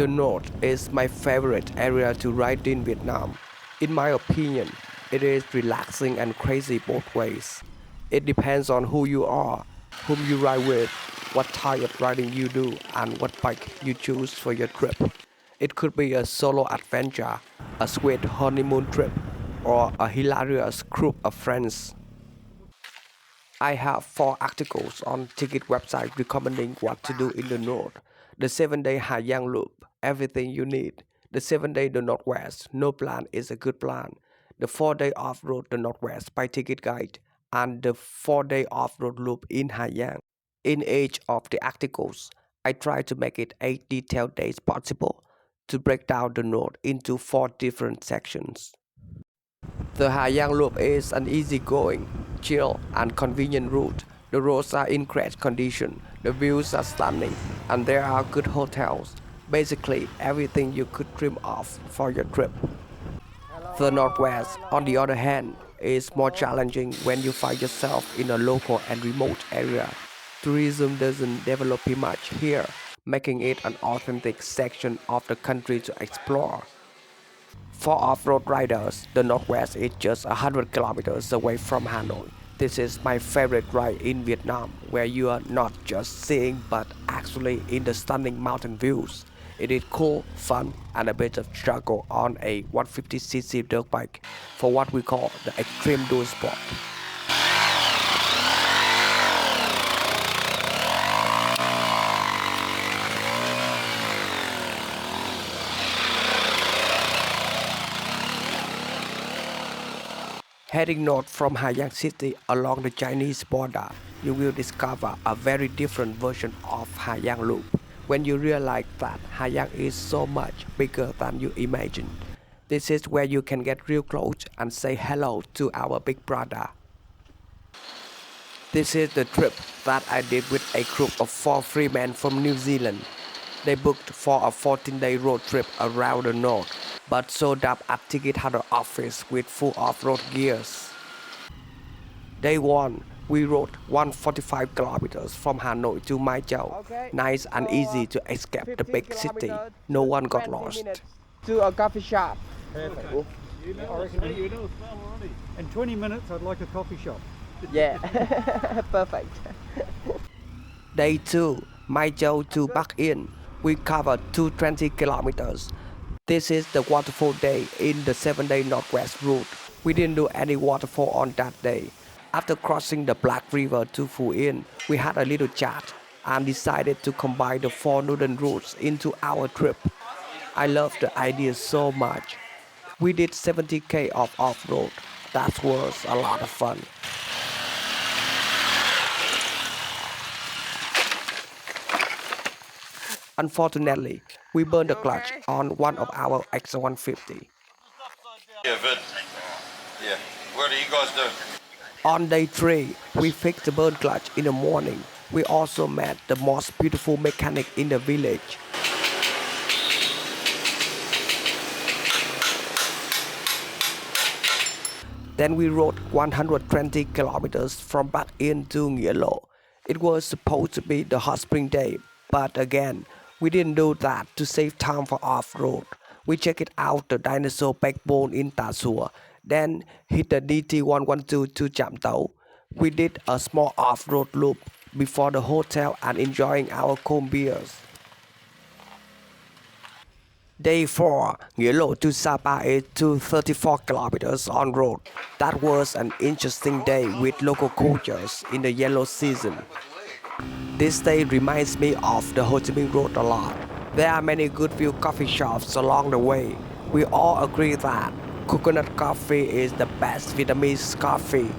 The north is my favorite area to ride in Vietnam. In my opinion, it is relaxing and crazy both ways. It depends on who you are, whom you ride with, what type of riding you do, and what bike you choose for your trip. It could be a solo adventure, a sweet honeymoon trip, or a hilarious group of friends. I have 4 articles on Tigit website recommending what to do in the north. The 7-day Ha Giang loop, everything you need. The 7-day the Northwest, no plan is a good plan. The 4-day off-road the Northwest by Ticket Guide, and the 4-day off-road loop in Ha Giang. In each of the articles, I try to make it 8 detailed days possible to break down the north into 4 different sections. The Ha Giang Loop is an easygoing, chill, and convenient route. The roads are in great condition, the views are stunning, and there are good hotels. Basically, everything you could dream of for your trip. The Northwest, on the other hand, is more challenging when you find yourself in a local and remote area. Tourism doesn't develop much here, making it an authentic section of the country to explore. For off-road riders, the Northwest is just 100 kilometers away from Hanoi. This is my favorite ride in Vietnam, where you are not just seeing but actually in the stunning mountain views. It is cool, fun, and a bit of struggle on a 150cc dirt bike for what we call the extreme dual sport. Heading north from Ha Giang City along the Chinese border, you will discover a very different version of Ha Giang Loop when you realize that Ha Giang is so much bigger than you imagine. This is where you can get real close and say hello to our big brother. This is the trip that I did with a group of 4 free men from New Zealand. They booked for a 14-day road trip around the north, but showed up at Tigit Giang office with full off-road gears. Day 1, we rode 145 kilometers from Hanoi to Mai Chau. Nice and easy to escape the big city. No one got lost. To a coffee shop. Perfect. I reckon in 20 minutes I'd like a coffee shop. Yeah, perfect. Day 2, Mai Chau to Bac Ha. We covered 220 kilometers. This is the waterfall day in the 7-day Northwest route. We didn't do any waterfall on that day. After crossing the Black River to Phu Yên, we had a little chat and decided to combine the 4 northern routes into our trip. I love the idea so much. We did 70k of off-road. That was a lot of fun. Unfortunately, we burned the clutch on one of our X150. Yeah, but yeah, what do you guys do? On day 3, we fixed the burn clutch in the morning. We also met the most beautiful mechanic in the village. Then we rode 120 kilometers from Bac Ha to Nghĩa Lộ. It was supposed to be the hot spring day, but again, we didn't do that to save time for off-road. We checked out the dinosaur backbone in Ta Sua, then hit the DT112 to Cham Tau. We did a small off-road loop before the hotel and enjoying our cold beers. Day 4, Nghĩa Lộ to Sapa is 234 kilometers on road. That was an interesting day with local cultures in the yellow season. This day reminds me of the Ho Chi Minh Road a lot. There are many good view coffee shops along the way. We all agree that coconut coffee is the best Vietnamese coffee.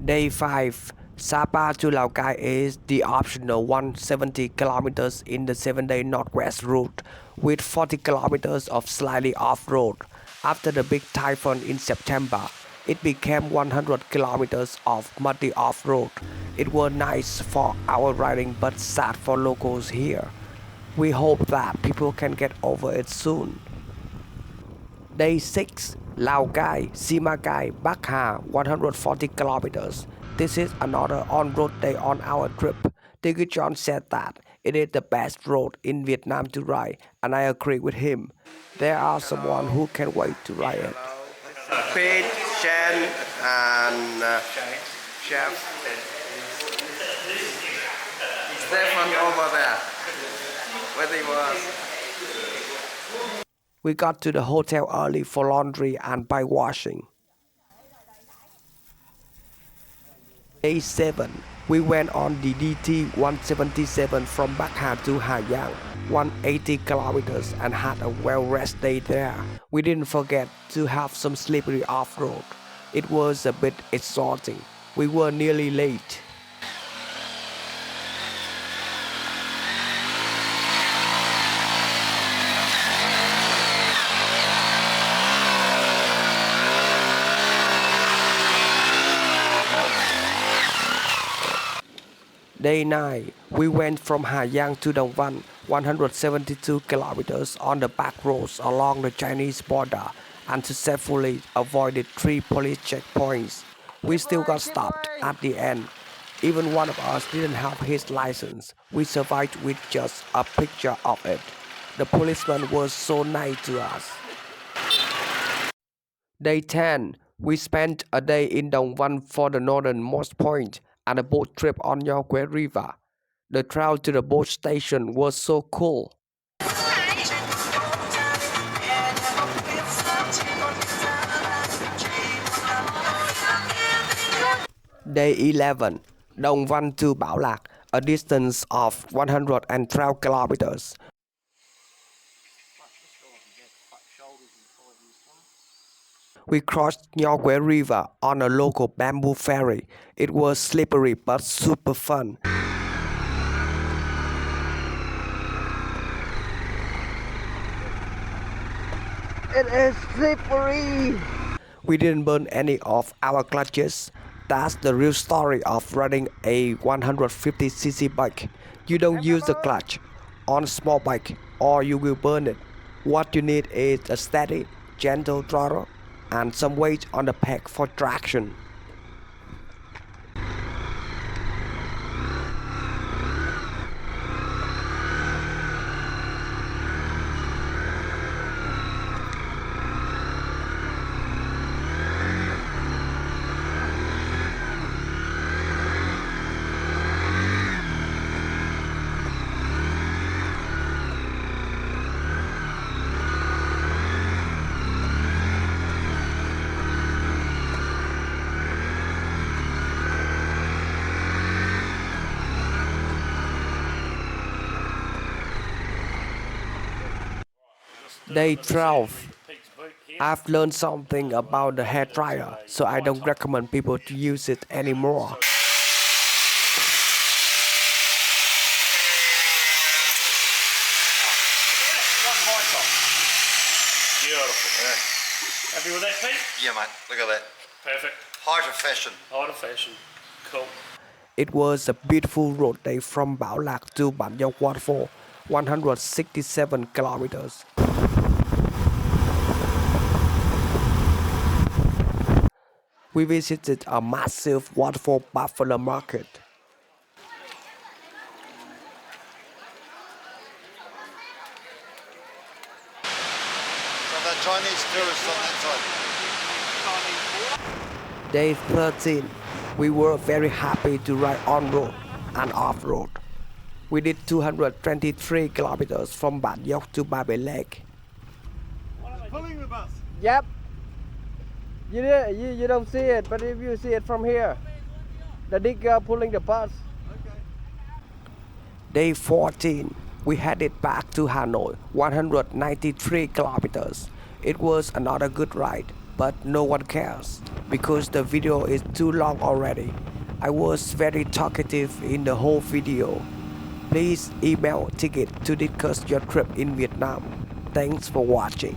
Day 5, Sapa to Lào Cai is the optional 170 kilometers in the 7-day Northwest route with 40 kilometers of slightly off-road. After the big typhoon in September, it became 100 kilometers of muddy off-road. It was nice for our riding but sad for locals here. We hope that people can get over it soon. Day 6, Lao Cai, Simacai, Bac Ha, 140 kilometers. This is another on-road day on our trip. Tigit Giang said that it is the best road in Vietnam to ride, and I agree with him. There are someone who can't wait to ride it. Pete, Shen, and Chef Stefan over there. Where he was. We got to the hotel early for laundry and bike washing. Day 7, we went on the DT 177 from Bac Ha to Ha Giang, 180 kilometers, and had a well-rest day there. We didn't forget to have some slippery off-road. It was a bit exhausting. We were nearly late. Day 9, we went from Ha Giang to Dong Văn, 172 kilometers on the back roads along the Chinese border and successfully avoided 3 police checkpoints. We still got stopped at the end. Even one of us didn't have his license. We survived with just a picture of it. The policeman was so nice to us. Day 10, we spent a day in Dong Văn for the northernmost point and a boat trip on Nho Quế River. The trail to the boat station was so cool. Day 11, Dong Văn to Bảo Lạc, a distance of 112 kilometers. We crossed Nho Quế River on a local bamboo ferry. It was slippery but super fun. It is slippery. We didn't burn any of our clutches. That's the real story of riding a 150cc bike. You don't use the clutch on a small bike or you will burn it. What you need is a steady, gentle throttle and some weight on the peg for traction. Day 12. I've learned something about the hair dryer, so I don't recommend people to use it anymore. Beautiful. Yeah. Happy with that, Pete? Yeah, mate. Look at that. Perfect. Height of fashion. Height of fashion. Cool. It was a beautiful road day from Bảo Lạc to Bản Dốc Waterfall, 167 kilometers. We visited a massive waterfall buffalo market. So the Chinese tourists on that side. Day 13, we were very happy to ride on-road and off-road. We did 223 kilometers from Bản Dốc to Ba Bể Lake. Pulling the bus. Yep. You don't see it, but if you see it from here, the digger pulling the bus. Day 14, we headed back to Hanoi, 193 kilometers. It was another good ride, but no one cares because the video is too long already. I was very talkative in the whole video. Please email Tigit to discuss your trip in Vietnam. Thanks for watching.